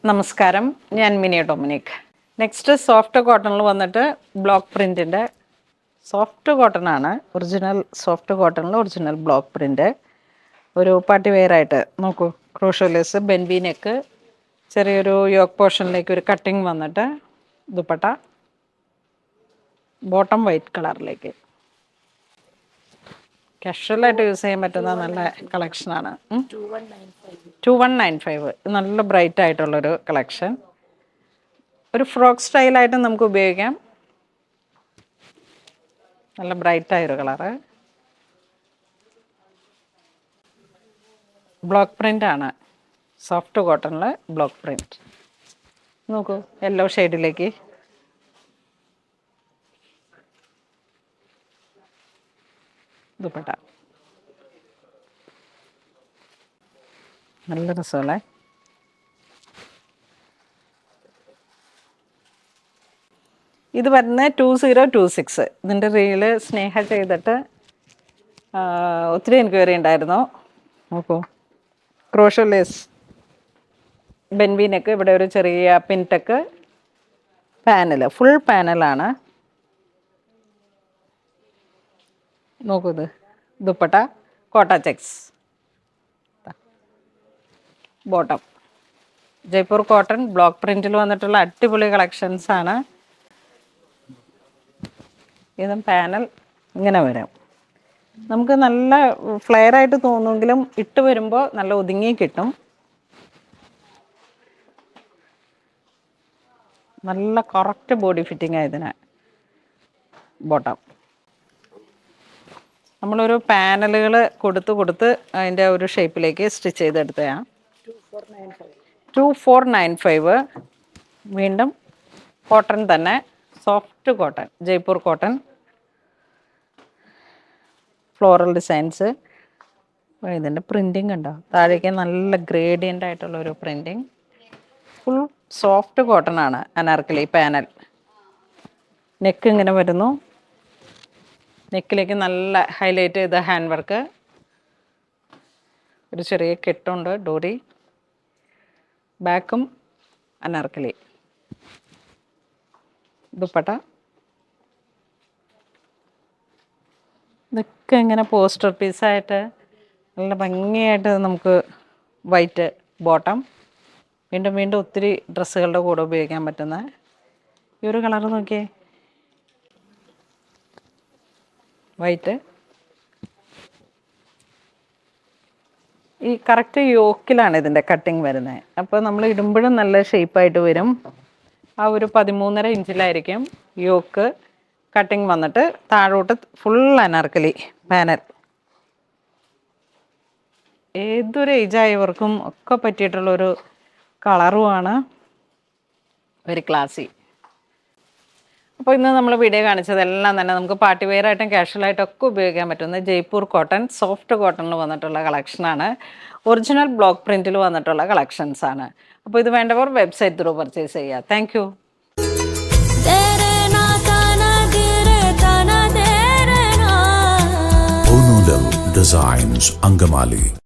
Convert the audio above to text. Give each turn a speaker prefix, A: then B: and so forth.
A: നമസ്കാരം, ഞാൻ mini Dominic. Next soft കോട്ടണിൽ വന്നിട്ട് ബ്ലോക്ക് പ്രിൻറ്റിൻ്റെ സോഫ്റ്റ് കോട്ടൺ ആണ്. ഒറിജിനൽ സോഫ്റ്റ് കോട്ടണിൽ ഒറിജിനൽ ബ്ലോക്ക് പ്രിൻറ്റ്. ഒരു പാർട്ടി വെയറായിട്ട് നോക്കൂ. ക്രോഷോലെസ്, ബെൻബി നെക്ക്, ചെറിയൊരു യോക്ക് പോർഷനിലേക്ക് ഒരു കട്ടിങ് വന്നിട്ട് ദുപ്പട്ട, ബോട്ടം വൈറ്റ് കളറിലേക്ക്. കാഷ്വലായിട്ട് യൂസ് ചെയ്യാൻ പറ്റുന്ന നല്ല കളക്ഷനാണ്. 2195 നല്ല ബ്രൈറ്റ് ആയിട്ടുള്ളൊരു കളക്ഷൻ. ഒരു ഫ്രോക്ക് സ്റ്റൈലായിട്ട് നമുക്ക് ഉപയോഗിക്കാം. നല്ല ബ്രൈറ്റായൊരു കളറ്. ബ്ലോക്ക് പ്രിൻ്റ് ആണ്. സോഫ്റ്റ് കോട്ടണിൽ ബ്ലോക്ക് പ്രിൻറ്റ്. നോക്കൂ, യെല്ലോ ഷെയ്ഡിലേക്ക് ദുപ്പട്ട. നല്ല രസമല്ലേ? ഇത് വരുന്നത് 2026. ഇതിൻ്റെ റീല് സ്നേഹ ചെയ്തിട്ട് ഒത്തിരി എൻക്വയറി ഉണ്ടായിരുന്നു. നോക്കൂ, ക്രോഷോലേസ്, ബെൻബീനൊക്കെ ഇവിടെ ഒരു ചെറിയ പിൻടെക്ക് പാനൽ, ഫുൾ പാനലാണ്. നോക്കൂ, ഇത് dupatta Kota checks, bottom Jaipur cotton block പ്രിൻറ്റിൽ വന്നിട്ടുള്ള അടിപൊളി കളക്ഷൻസാണ്. ഇതും പാനൽ ഇങ്ങനെ വരും. നമുക്ക് നല്ല ഫ്ലെയർ ആയിട്ട് തോന്നുമെങ്കിലും ഇട്ട് വരുമ്പോൾ നല്ല ഒതുങ്ങി കിട്ടും. നല്ല കറക്റ്റ് ബോഡി ഫിറ്റിംഗ് ആയതിന്. ബോട്ടം നമ്മളൊരു പാനലുകൾ കൊടുത്ത് അതിൻ്റെ ഒരു ഷേപ്പിലേക്ക് സ്റ്റിച്ച് ചെയ്തെടുത്തതാണ്. 2495. വീണ്ടും കോട്ടൺ തന്നെ, soft cotton, Jaipur cotton, floral designs. ഇതിൻ്റെ പ്രിൻറ്റിങ് ഉണ്ടോ? താഴേക്ക് നല്ല ഗ്രേഡിയൻ്റ് ആയിട്ടുള്ളൊരു പ്രിൻറ്റിങ്. ഫുൾ സോഫ്റ്റ് കോട്ടൺ ആണ്. അനാർക്കലി പാനൽ. നെക്ക് ഇങ്ങനെ വരുന്നു. നെക്കിലേക്ക് നല്ല ഹൈലൈറ്റ് ചെയ്ത ഹാൻഡ് വർക്ക്. ഒരു ചെറിയ കെട്ടുണ്ട്, ഡോറി. ബാക്കും അനാർക്കലി. ദുപ്പട്ട. ഇതൊക്കെ ഇങ്ങനെ പോസ്റ്റർ പീസായിട്ട് നല്ല ഭംഗിയായിട്ട് നമുക്ക് വൈറ്റ് ബോട്ടം. വീണ്ടും ഒത്തിരി ഡ്രസ്സുകളുടെ കൂടെ ഉപയോഗിക്കാൻ പറ്റുന്ന ഈ ഒരു കളർ നോക്കിയേ, വൈറ്റ്. ഈ കറക്റ്റ് യോക്കിലാണ് ഇതിൻ്റെ കട്ടിങ് വരുന്നത്. അപ്പോൾ നമ്മൾ ഇടുമ്പോഴും നല്ല ഷേപ്പായിട്ട് വരും. ആ ഒരു 13.5 ഇഞ്ചിലായിരിക്കും യോക്ക് കട്ടിങ് വന്നിട്ട് താഴോട്ട് ഫുൾ അനാർക്കലി പാനൽ. ഏതൊരു ഏജായവർക്കും ഒക്കെ പറ്റിയിട്ടുള്ളൊരു കളറുമാണ്. വെരി ക്ലാസി. അപ്പോൾ ഇന്ന് നമ്മൾ വീഡിയോ കാണിച്ചതെല്ലാം തന്നെ നമുക്ക് പാർട്ടി വെയറായിട്ടും കാഷ്വലായിട്ടും ഒക്കെ ഉപയോഗിക്കാൻ പറ്റുന്ന ജയ്പൂർ കോട്ടൺ സോഫ്റ്റ് കോട്ടണിൽ വന്നിട്ടുള്ള കളക്ഷനാണ്. ഒറിജിനൽ ബ്ലോക്ക് പ്രിൻറ്റിൽ വന്നിട്ടുള്ള കളക്ഷൻസാണ്. അപ്പോൾ ഇത് വേണ്ടവർ വെബ്സൈറ്റ് ത്രൂ പർച്ചേസ് ചെയ്യുക. Thank you.
B: Designs Angamali.